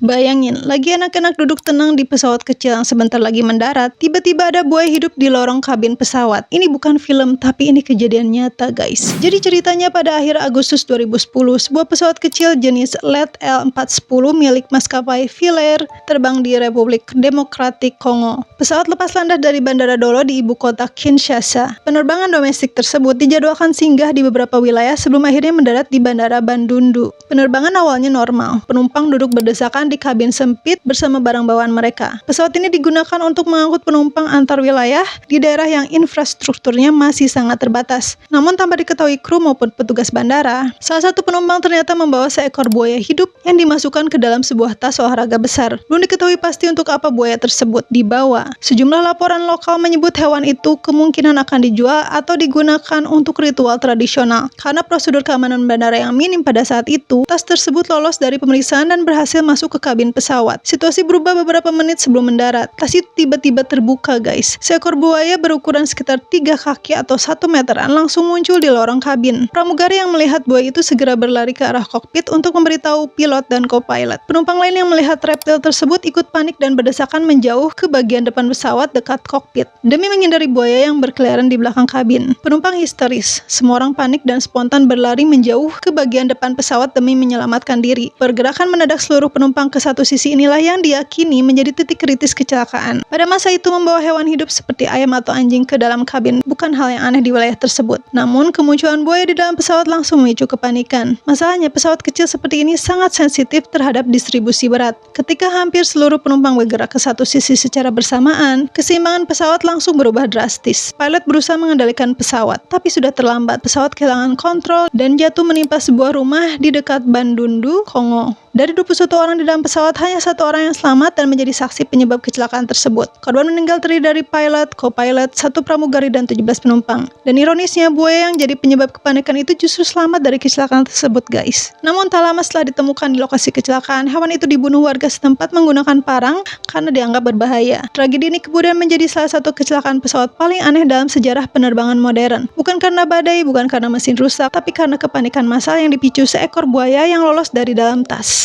Bayangin, lagi anak-anak duduk tenang di pesawat kecil yang sebentar lagi mendarat, tiba-tiba ada buaya hidup di lorong kabin pesawat. Ini bukan film, tapi ini kejadian nyata, guys. Jadi ceritanya pada akhir Agustus 2010, sebuah pesawat kecil jenis LED L410 milik maskapai Vilair terbang di Republik Demokratik Kongo. Pesawat lepas landas dari Bandara Dolo di ibu kota Kinshasa. Penerbangan domestik tersebut dijadwalkan singgah di beberapa wilayah sebelum akhirnya mendarat di Bandara Bandundu. Penerbangan awalnya normal, penumpang duduk berdesakan di kabin sempit bersama barang bawaan mereka. Pesawat ini digunakan untuk mengangkut penumpang antar wilayah di daerah yang infrastrukturnya masih sangat terbatas. Namun tanpa diketahui kru maupun petugas bandara, salah satu penumpang ternyata membawa seekor buaya hidup yang dimasukkan ke dalam sebuah tas olahraga besar. Belum diketahui pasti untuk apa buaya tersebut dibawa. Sejumlah laporan lokal menyebut hewan itu kemungkinan akan dijual atau digunakan untuk ritual tradisional. Karena prosedur keamanan bandara yang minim pada saat itu, tas tersebut lolos dari pemeriksaan dan berhasil masuk ke kabin pesawat. Situasi berubah beberapa menit sebelum mendarat. Tas itu tiba-tiba terbuka, guys. Seekor buaya berukuran sekitar 3 kaki atau 1 meteran langsung muncul di lorong kabin. Pramugari yang melihat buaya itu segera berlari ke arah kokpit untuk memberitahu pilot dan co-pilot. Penumpang lain yang melihat reptil tersebut ikut panik dan berdesakan menjauh ke bagian depan pesawat dekat kokpit demi menghindari buaya yang berkeliaran di belakang kabin. Penumpang histeris. Semua orang panik dan spontan berlari menjauh ke bagian depan pesawat demi menyelamatkan diri. Pergerakan mendadak seluruh penumpang ke satu sisi inilah yang diyakini menjadi titik kritis kecelakaan. Pada masa itu membawa hewan hidup seperti ayam atau anjing ke dalam kabin bukan hal yang aneh di wilayah tersebut. Namun kemunculan buaya di dalam pesawat langsung memicu kepanikan. Masalahnya pesawat kecil seperti ini sangat sensitif terhadap distribusi berat. Ketika hampir seluruh penumpang bergerak ke satu sisi secara bersamaan, keseimbangan pesawat langsung berubah drastis. Pilot berusaha mengendalikan pesawat, tapi sudah terlambat. Pesawat kehilangan kontrol dan jatuh menimpa sebuah rumah di dekat Bandundu, Kongo. Dari 21 orang di dalam pesawat, hanya 1 orang yang selamat dan menjadi saksi penyebab kecelakaan tersebut. Korban meninggal terdiri dari pilot, co-pilot, 1 pramugari, dan 17 penumpang. Dan ironisnya, buaya yang jadi penyebab kepanikan itu justru selamat dari kecelakaan tersebut, guys. Namun tak lama setelah ditemukan di lokasi kecelakaan, hewan itu dibunuh warga setempat menggunakan parang karena dianggap berbahaya. Tragedi ini kemudian menjadi salah satu kecelakaan pesawat paling aneh dalam sejarah penerbangan modern. Bukan karena badai, bukan karena mesin rusak, tapi karena kepanikan massal yang dipicu seekor buaya yang lolos dari dalam tas.